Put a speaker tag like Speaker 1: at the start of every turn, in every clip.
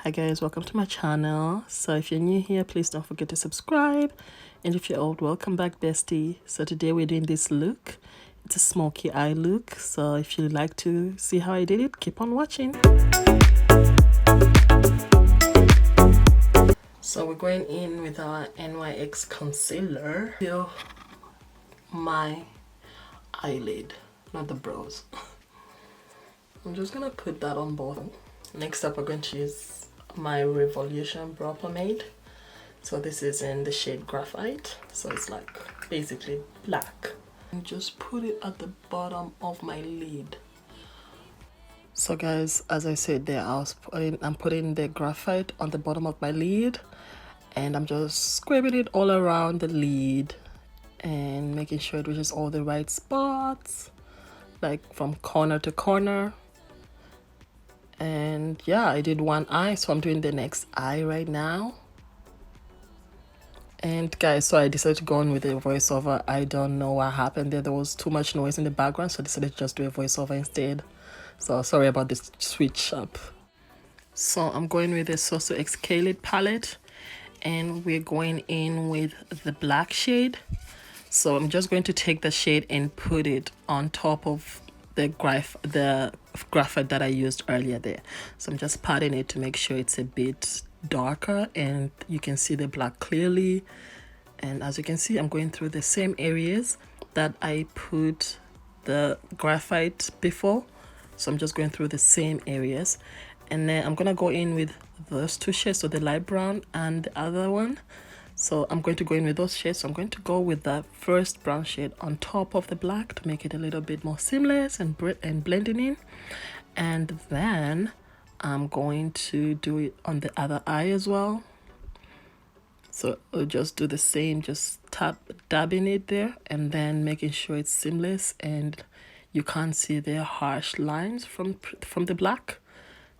Speaker 1: Hi guys, welcome to my channel. So if you're new here, please don't forget to subscribe, and if you're old, welcome back, bestie. So today we're doing this look. It's a smoky eye look, so if you'd like to see how I did it, keep on watching. So we're going in with our NYX concealer. Feel my eyelid, not the brows. I'm just gonna put that on both. Next up, we're going to use my Revolution brow pomade. So this is in the shade Graphite, so it's like basically black. And just put it at the bottom of my lid. So guys, as I said there, I'm putting the Graphite on the bottom of my lid, and I'm just scraping it all around the lid and making sure it reaches all the right spots, like from corner to corner. And yeah, I did one eye, so I'm doing the next eye right now. And guys, so I decided to go on with a voiceover. I don't know what happened there. There was too much noise in the background, so I decided to just do a voiceover instead. So sorry about this switch up. So I'm going with the SOSU X Keilidh palette, and we're going in with the black shade. So I'm just going to take the shade and put it on top of the graphite that I used earlier there. So I'm just patting it to make sure it's a bit darker and you can see the black clearly. And as you can see, I'm going through the same areas that I put the graphite before. So I'm just going through the same areas, and then I'm gonna go in with those two shades, so the light brown and the other one. So I'm going to go in with those shades. So I'm going to go with that first brown shade on top of the black to make it a little bit more seamless and blending in. And then I'm going to do it on the other eye as well. So I'll just do the same, just dabbing it there and then making sure it's seamless and you can't see the harsh lines from the black.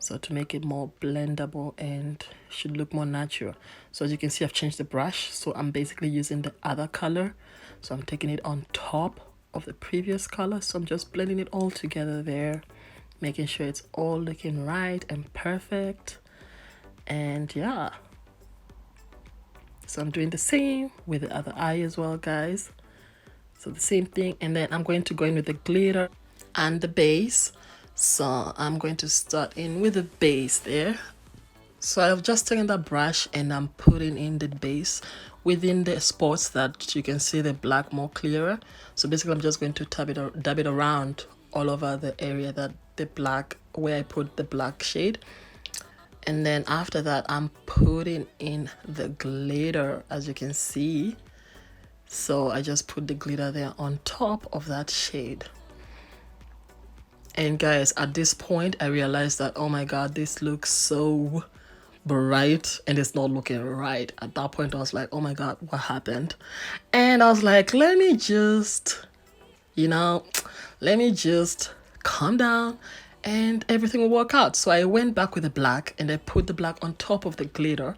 Speaker 1: So to make it more blendable and should look more natural. So as you can see, I've changed the brush. So I'm basically using the other color. So I'm taking it on top of the previous color. So I'm just blending it all together there, making sure it's all looking right and perfect. And yeah. So I'm doing the same with the other eye as well, guys. So the same thing. And then I'm going to go in with the glitter and the base. So I'm going to start in with the base there. So I've just taken that brush and I'm putting in the base within the spots that you can see the black more clearer. So basically I'm just going to dab it around all over the area that the black, where I put the black shade. And then after that, I'm putting in the glitter, as you can see. So I just put the glitter there on top of that shade. And guys, at this point, I realized that, oh my God, this looks so bright and it's not looking right. At that point, I was like, oh my God, what happened? And I was like, let me just calm down and everything will work out. So I went back with the black and I put the black on top of the glitter,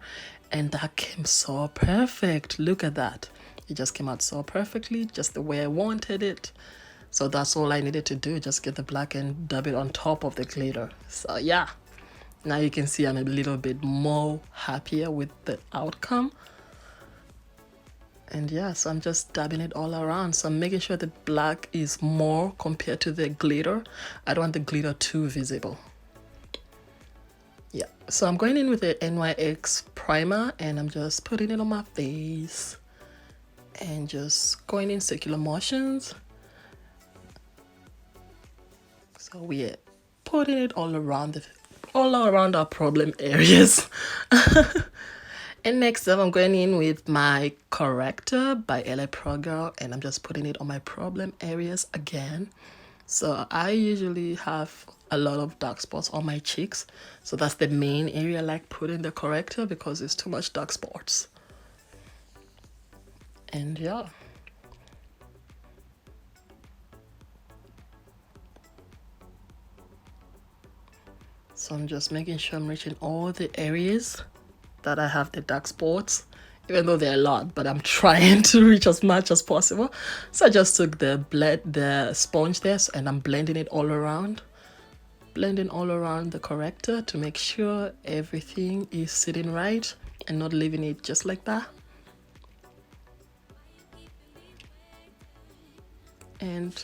Speaker 1: and that came so perfect. Look at that. It just came out so perfectly, just the way I wanted it. So that's all I needed to do, just get the black and dab it on top of the glitter. So yeah, now you can see I'm a little bit more happier with the outcome. And yeah, so I'm just dabbing it all around. So I'm making sure the black is more compared to the glitter. I don't want the glitter too visible. Yeah, so I'm going in with the NYX Primer and I'm just putting it on my face and just going in circular motions. So we're putting it all around our problem areas. And next up, I'm going in with my corrector by LA Pro Girl, and I'm just putting it on my problem areas again. So I usually have a lot of dark spots on my cheeks, so that's the main area I like putting the corrector because it's too much dark spots. And yeah. So I'm just making sure I'm reaching all the areas that I have the dark spots, even though there are a lot, but I'm trying to reach as much as possible. So I just took the sponge there and I'm blending it all around. blending all around the corrector to make sure everything is sitting right and not leaving it just like that. And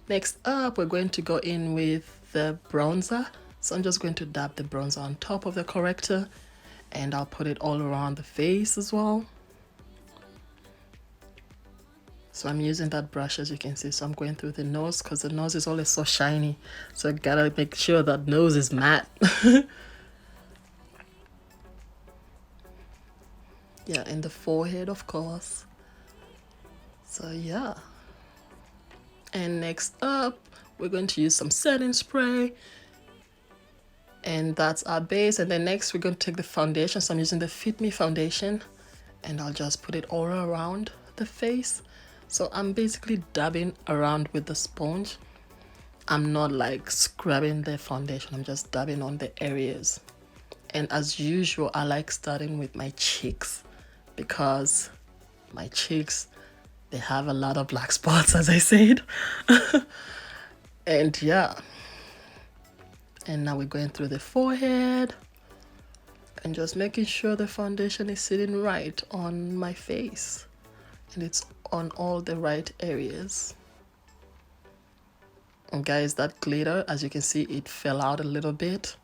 Speaker 1: next up, we're going to go in with the bronzer. So I'm just going to dab the bronzer on top of the corrector, and I'll put it all around the face as well. So I'm using that brush, as you can see. So I'm going through the nose because the nose is always so shiny. So I gotta make sure that nose is matte. Yeah, and the forehead, of course. So yeah. And next up, we're going to use some setting spray. And that's our base. And then next, we're going to take the foundation. So I'm using the Fit Me foundation. And I'll just put it all around the face. So I'm basically dabbing around with the sponge. I'm not like scrubbing the foundation. I'm just dabbing on the areas. And as usual, I like starting with my cheeks because my cheeks, they have a lot of black spots, as I said. And yeah. And now we're going through the forehead and just making sure the foundation is sitting right on my face. And it's on all the right areas. And guys, that glitter, as you can see, it fell out a little bit.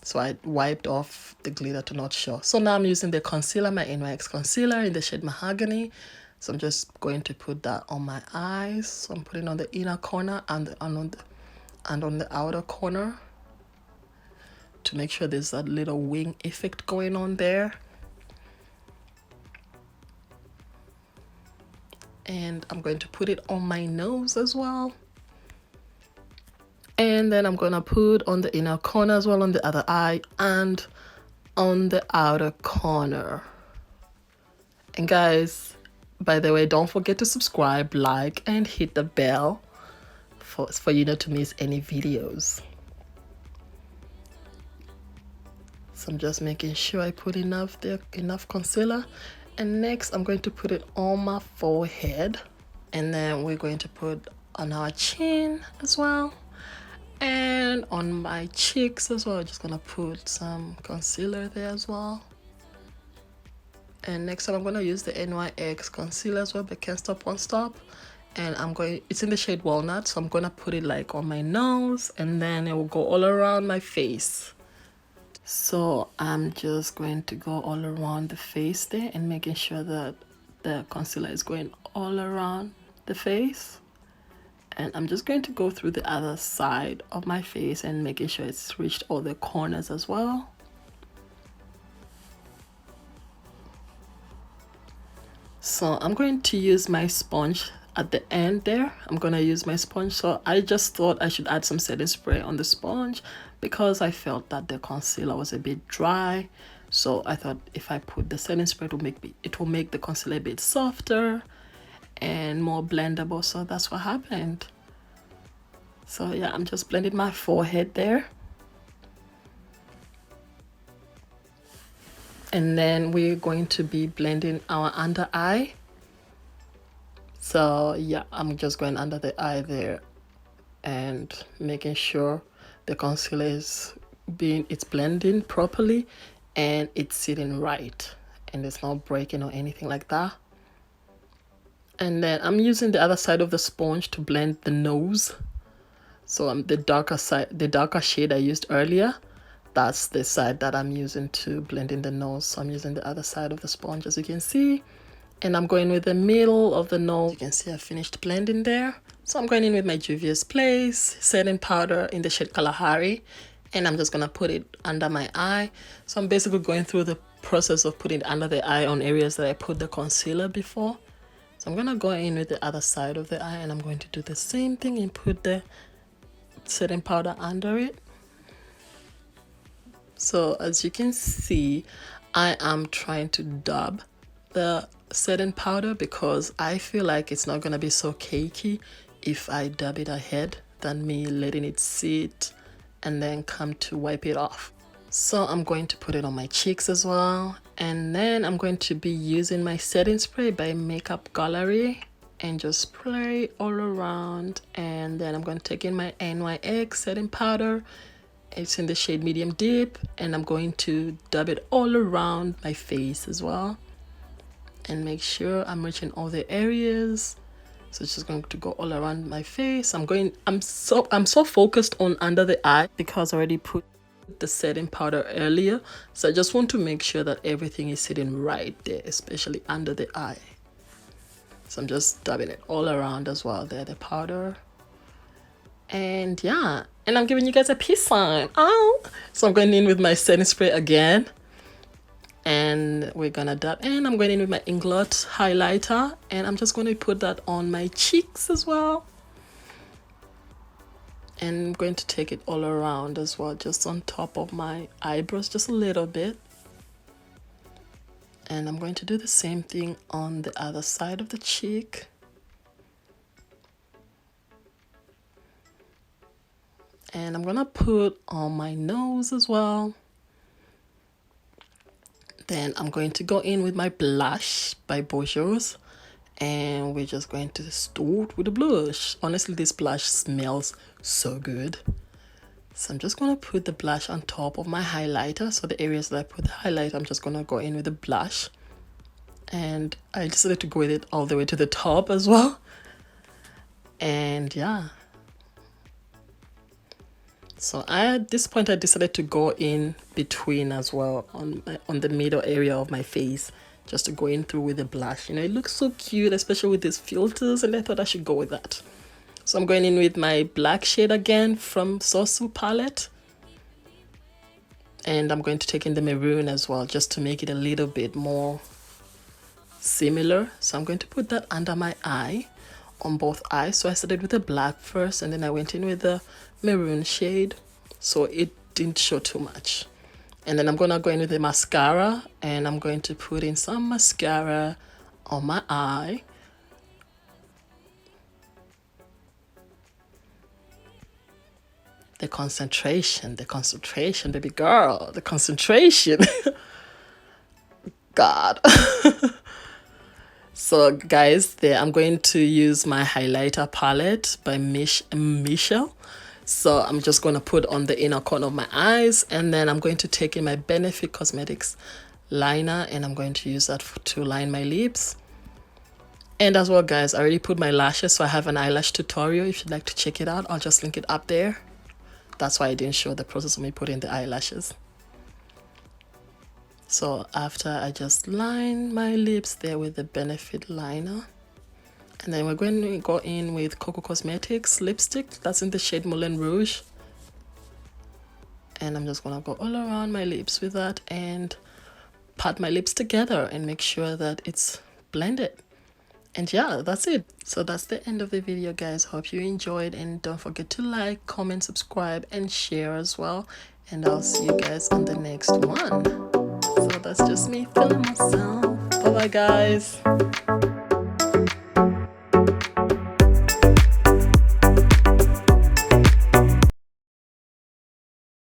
Speaker 1: So I wiped off the glitter to not show. So now I'm using the concealer, my NYX concealer in the shade Mahogany. So I'm just going to put that on my eyes. So I'm putting on the inner corner and on the outer corner to make sure there's that little wing effect going on there. And I'm going to put it on my nose as well. And then I'm going to put on the inner corner as well, on the other eye and on the outer corner. And guys, by the way, don't forget to subscribe, like, and hit the bell for you not to miss any videos. So I'm just making sure I put enough concealer. And next, I'm going to put it on my forehead. And then we're going to put on our chin as well. And on my cheeks as well. Just going to put some concealer there as well. And next up, I'm going to use the NYX concealer as well, but Can't Stop, Won't Stop. And it's in the shade Walnut. So I'm going to put it like on my nose. And then it will go all around my face. So I'm just going to go all around the face there and making sure that the concealer is going all around the face. And I'm just going to go through the other side of my face and making sure it's reached all the corners as well. So I'm going to use my sponge at the end there. I'm going to use my sponge. So I just thought I should add some setting spray on the sponge because I felt that the concealer was a bit dry. So I thought if I put the setting spray, it will make the concealer a bit softer and more blendable. So that's what happened. So yeah, I'm just blending my forehead there. And then we're going to be blending our under eye. So yeah, I'm just going under the eye there and making sure the concealer is it's blending properly and it's sitting right and it's not breaking or anything like that. And then I'm using the other side of the sponge to blend the nose. So the darker shade I used earlier, that's the side that I'm using to blend in the nose. So I'm using the other side of the sponge, as you can see. And I'm going with the middle of the nose. You can see I finished blending there. So I'm going in with my Juvias Place setting powder in the shade Kalahari. And I'm just going to put it under my eye. So I'm basically going through the process of putting it under the eye on areas that I put the concealer before. So I'm going to go in with the other side of the eye and I'm going to do the same thing and put the setting powder under it. So as you can see, I am trying to dab the setting powder because I feel like it's not going to be so cakey if I dab it ahead than me letting it sit and then come to wipe it off. So I'm going to put it on my cheeks as well. And then I'm going to be using my setting spray by Makeup Gallery and just spray all around. And then I'm going to take in my NYX setting powder It's in the shade Medium Deep, and I'm going to dab it all around my face as well, and make sure I'm reaching all the areas. So it's just going to go all around my face. I'm so focused on under the eye because I already put the setting powder earlier, so I just want to make sure that everything is sitting right there, especially under the eye. So I'm just dabbing it all around as well there, the powder. And yeah, and I'm giving you guys a peace sign. Oh, so I'm going in with my setting spray again, and we're gonna dab, and I'm going in with my Inglot highlighter, and I'm just going to put that on my cheeks as well, and I'm going to take it all around as well, just on top of my eyebrows, just a little bit. And I'm going to do the same thing on the other side of the cheek. And I'm gonna put on my nose as well. Then I'm going to go in with my blush by Boujours, and we're just going to start with the blush. Honestly, this blush smells so good. So I'm just gonna put the blush on top of my highlighter. So the areas that I put the highlight, I'm just gonna go in with the blush, and I decided to go with it all the way to the top as well. And yeah, so at this point I decided to go in between as well, on the middle area of my face, just to go in through with the blush. You know, it looks so cute, especially with these filters, and I thought I should go with that. So I'm going in with my black shade again from SOSU palette, and I'm going to take in the maroon as well, just to make it a little bit more similar. So I'm going to put that under my eye, on both eyes. So I started with the black first, and then I went in with the maroon shade, so it didn't show too much. And then I'm gonna go in with the mascara, and I'm going to put in some mascara on my eye. The concentration, baby girl, the concentration. God. So guys, there I'm going to use my highlighter palette by mmmmitchell. So I'm just going to put on the inner corner of my eyes, and then I'm going to take in my BPerfect Cosmetics liner, and I'm going to use that to line my lips. And as well guys, I already put my lashes, so I have an eyelash tutorial. If you'd like to check it out, I'll just link it up there. That's why I didn't show the process of me putting the eyelashes. So after I just line my lips there with the BPerfect liner, and then we're going to go in with Koku Cosmetics lipstick that's in the shade Moulin Rouge, and I'm just gonna go all around my lips with that and pat my lips together and make sure that it's blended. And yeah, that's it. So that's the end of the video guys. Hope you enjoyed, and don't forget to like, comment, subscribe, and share as well, and I'll see you guys on the next one. So that's just me feeling myself. Bye bye guys.